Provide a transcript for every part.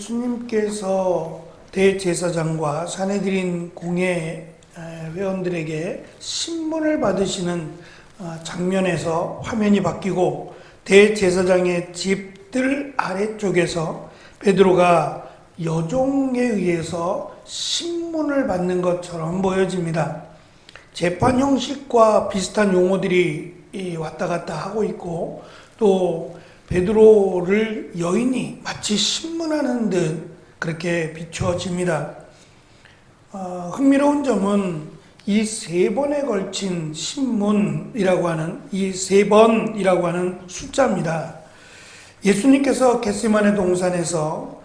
예수님께서 대제사장과 산헤드린 공회 회원들에게 신문을 받으시는 장면에서 화면이 바뀌고 대제사장의 집들 아래쪽에서 베드로가 여종에 의해서 신문을 받는 것처럼 보여집니다. 재판 형식과 비슷한 용어들이 왔다 갔다 하고 있고, 또 베드로를 여인이 마치 신문하는 듯 그렇게 비춰집니다. 흥미로운 점은 이 세 번에 걸친 신문이라고 하는 이 세 번이라고 하는 숫자입니다. 예수님께서 겟세마네 동산에서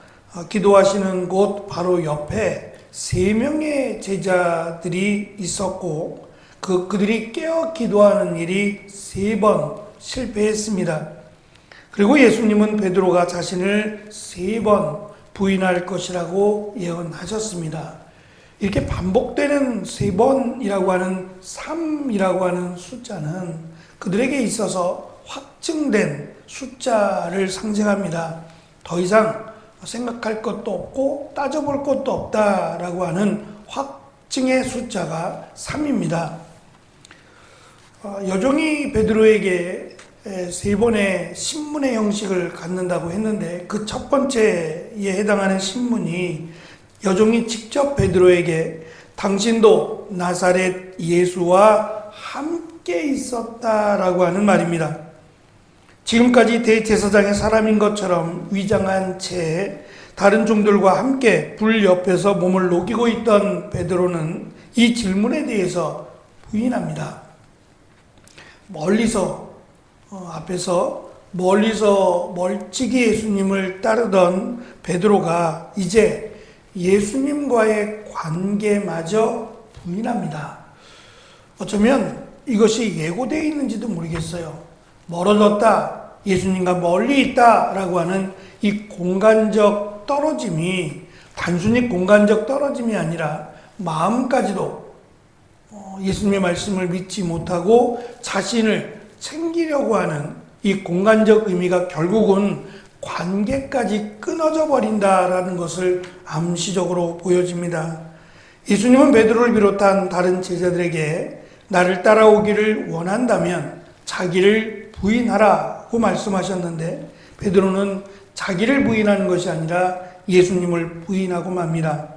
기도하시는 곳 바로 옆에 세 명의 제자들이 있었고, 그들이 깨어 기도하는 일이 세 번 실패했습니다. 그리고 예수님은 베드로가 자신을 세 번 부인할 것이라고 예언하셨습니다. 이렇게 반복되는 세 번이라고 하는 3이라고 하는 숫자는 그들에게 있어서 확증된 숫자를 상징합니다. 더 이상 생각할 것도 없고 따져볼 것도 없다라고 하는 확증의 숫자가 3입니다. 여종이 베드로에게 세 번의 신문의 형식을 갖는다고 했는데, 그 첫 번째에 해당하는 신문이 여종이 직접 베드로에게 당신도 나사렛 예수와 함께 있었다라고 하는 말입니다. 지금까지 대제사장의 사람인 것처럼 위장한 채 다른 종들과 함께 불 옆에서 몸을 녹이고 있던 베드로는 이 질문에 대해서 부인합니다. 앞에서 멀리서 멀찍이 예수님을 따르던 베드로가 이제 예수님과의 관계마저 부인합니다. 어쩌면 이것이 예고되어 있는지도 모르겠어요. 멀어졌다, 예수님과 멀리 있다 라고 하는 이 공간적 떨어짐이 단순히 공간적 떨어짐이 아니라 마음까지도 예수님의 말씀을 믿지 못하고 자신을 챙기려고 하는 이 공간적 의미가 결국은 관계까지 끊어져 버린다라는 것을 암시적으로 보여집니다. 예수님은 베드로를 비롯한 다른 제자들에게 나를 따라오기를 원한다면 자기를 부인하라고 말씀하셨는데, 베드로는 자기를 부인하는 것이 아니라 예수님을 부인하고 맙니다.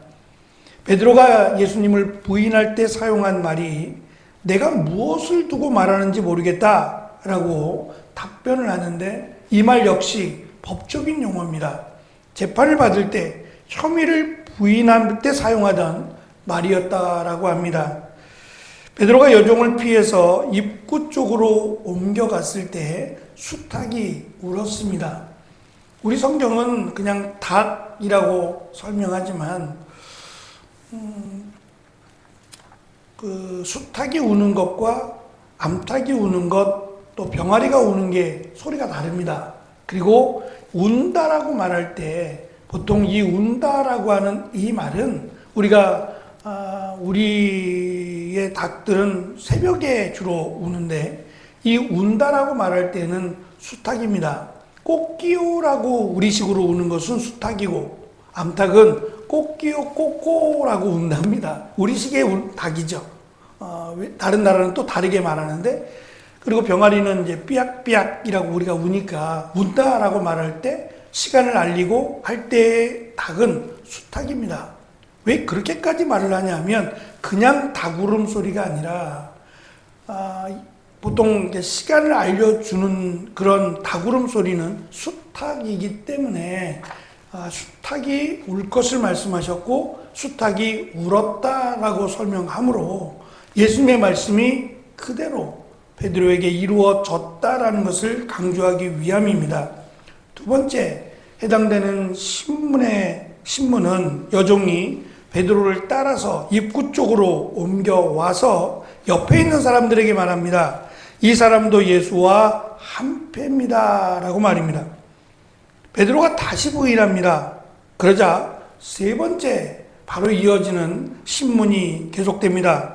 베드로가 예수님을 부인할 때 사용한 말이 내가 무엇을 두고 말하는지 모르겠다라고 답변을 하는데, 이 말 역시 법적인 용어입니다. 재판을 받을 때 혐의를 부인할 때 사용하던 말이었다라고 합니다. 베드로가 여종을 피해서 입구 쪽으로 옮겨갔을 때 수탉이 울었습니다. 우리 성경은 그냥 닭이라고 설명하지만 그 수탉이 우는 것과 암탉이 우는 것, 또 병아리가 우는 게 소리가 다릅니다. 그리고 운다라고 말할 때 보통 이 운다라고 하는 이 말은 우리의 닭들은 새벽에 주로 우는데, 이 운다라고 말할 때는 수탉입니다. 꼬끼오라고 우리식으로 우는 것은 수탉이고, 암탉은 꼬끼오 꼬꼬라고 운답니다. 우리식의 닭이죠. 다른 나라는 또 다르게 말하는데, 그리고 병아리는 이제 삐약삐약이라고 우리가 우니까 운다라고 말할 때 시간을 알리고 할 때의 닭은 수탉입니다. 왜 그렇게까지 말을 하냐면 그냥 닭 울음소리가 아니라 보통 시간을 알려주는 그런 닭 울음소리는 수탉이기 때문에 수탉이 울 것을 말씀하셨고 수탉이 울었다라고 설명하므로 예수님의 말씀이 그대로 베드로에게 이루어졌다라는 것을 강조하기 위함입니다. 두 번째 해당되는 신문은 여종이 베드로를 따라서 입구 쪽으로 옮겨와서 옆에 있는 사람들에게 말합니다. 이 사람도 예수와 한패입니다 라고 말입니다. 베드로가 다시 부인합니다. 그러자 세 번째 바로 이어지는 신문이 계속됩니다.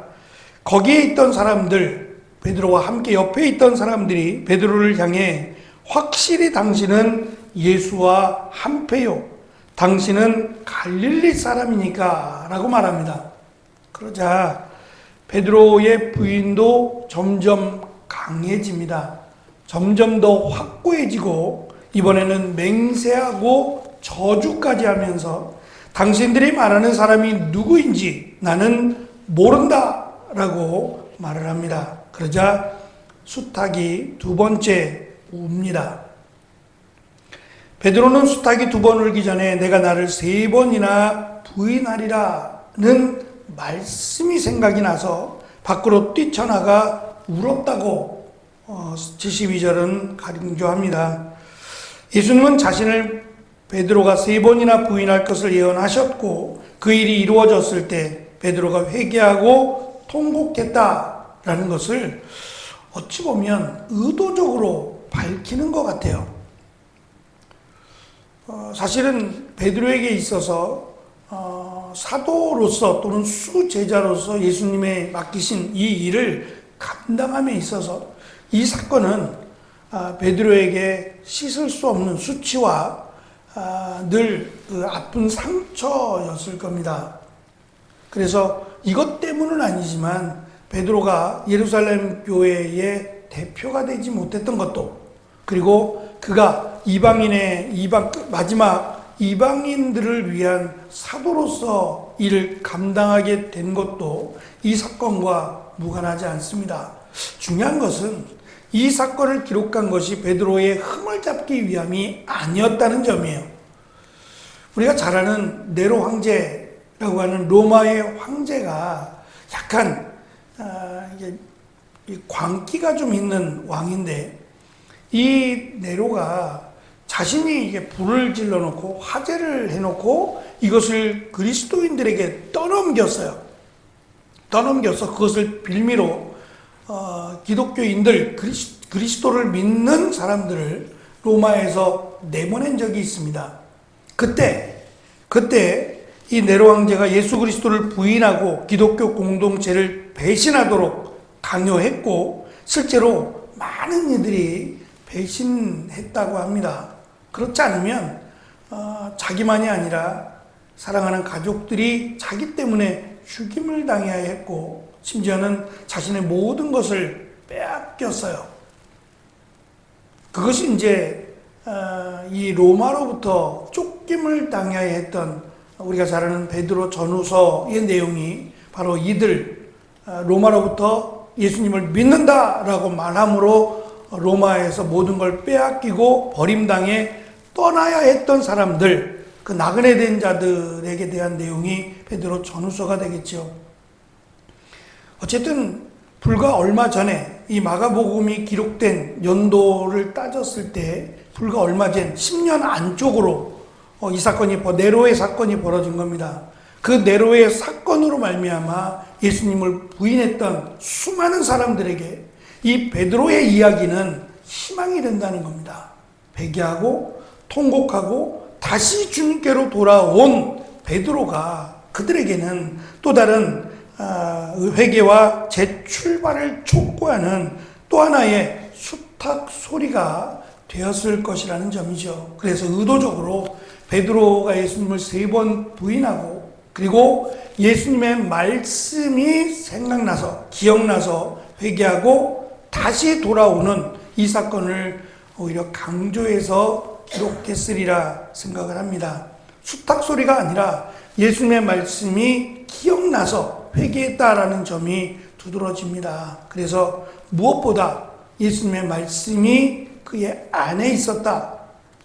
거기에 있던 사람들, 베드로와 함께 옆에 있던 사람들이 베드로를 향해 확실히 당신은 예수와 한패요, 당신은 갈릴리 사람이니까 라고 말합니다. 그러자 베드로의 부인도 점점 강해집니다. 점점 더 확고해지고 이번에는 맹세하고 저주까지 하면서 당신들이 말하는 사람이 누구인지 나는 모른다 라고 말을 합니다. 그러자 수탉이 두 번째 웁니다. 베드로는 수탉이 두 번 울기 전에 내가 나를 세 번이나 부인하리라는 말씀이 생각이 나서 밖으로 뛰쳐나가 울었다고 72절은 강조합니다. 예수님은 자신을 베드로가 세 번이나 부인할 것을 예언하셨고 그 일이 이루어졌을 때 베드로가 회개하고 통곡했다라는 것을 어찌 보면 의도적으로 밝히는 것 같아요. 사실은 베드로에게 있어서 사도로서 또는 수제자로서 예수님의 맡기신 이 일을 감당함에 있어서 이 사건은 베드로에게 씻을 수 없는 수치와 늘 그 아픈 상처였을 겁니다. 그래서 이것 때문은 아니지만 베드로가 예루살렘 교회의 대표가 되지 못했던 것도, 그리고 그가 마지막 이방인들을 위한 사도로서 일을 감당하게 된 것도 이 사건과 무관하지 않습니다. 중요한 것은 이 사건을 기록한 것이 베드로의 흠을 잡기 위함이 아니었다는 점이에요. 우리가 잘 아는 네로 황제라고 하는 로마의 황제가 약간 광기가 좀 있는 왕인데, 이 네로가 자신이 이게 불을 질러놓고 화재를 해놓고 이것을 그리스도인들에게 떠넘겼어요. 떠넘겨서 그것을 빌미로 기독교인들, 그리스도를 믿는 사람들을 로마에서 내보낸 적이 있습니다. 그때 이 네로 황제가 예수 그리스도를 부인하고 기독교 공동체를 배신하도록 강요했고, 실제로 많은 이들이 배신했다고 합니다. 그렇지 않으면 자기만이 아니라 사랑하는 가족들이 자기 때문에 죽임을 당해야 했고, 심지어는 자신의 모든 것을 빼앗겼어요. 그것이 이제 이 로마로부터 쫓김을 당해야 했던, 우리가 잘 아는 베드로 전후서의 내용이 바로 이들 로마로부터 예수님을 믿는다라고 말함으로 로마에서 모든 걸 빼앗기고 버림당해 떠나야 했던 사람들, 그 나그네 된 자들에게 대한 내용이 베드로 전후서가 되겠죠. 어쨌든 불과 얼마 전에 이 마가복음이 기록된 연도를 따졌을 때 불과 얼마 전 10년 안쪽으로 이 사건이, 네로의 사건이 벌어진 겁니다. 그 네로의 사건으로 말미암아 예수님을 부인했던 수많은 사람들에게 이 베드로의 이야기는 희망이 된다는 겁니다. 회개하고 통곡하고 다시 주님께로 돌아온 베드로가 그들에게는 또 다른 회개와 재출발을 촉구하는 또 하나의 수탉 소리가 되었을 것이라는 점이죠. 그래서 의도적으로 베드로가 예수님을 세 번 부인하고, 그리고 예수님의 말씀이 생각나서 기억나서 회개하고 다시 돌아오는 이 사건을 오히려 강조해서 기록했으리라 생각을 합니다. 수탉 소리가 아니라 예수님의 말씀이 기억나서 회개했다라는 점이 두드러집니다. 그래서 무엇보다 예수님의 말씀이 그의 안에 있었다.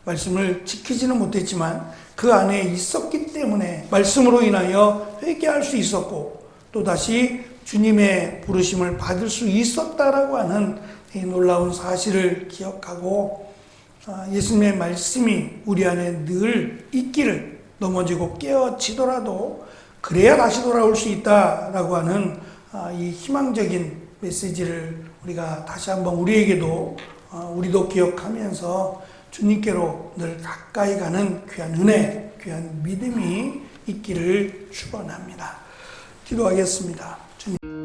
말씀을 지키지는 못했지만 그 안에 있었기 때문에 말씀으로 인하여 회개할 수 있었고, 또다시 주님의 부르심을 받을 수 있었다라고 하는 이 놀라운 사실을 기억하고, 예수님의 말씀이 우리 안에 늘 있기를, 넘어지고 깨어지더라도 그래야 다시 돌아올 수 있다라고 하는 이 희망적인 메시지를 우리가 다시 한번 우리에게도 우리도 기억하면서 주님께로 늘 가까이 가는 귀한 은혜, 귀한 믿음이 있기를 축원합니다. 기도하겠습니다. 주님.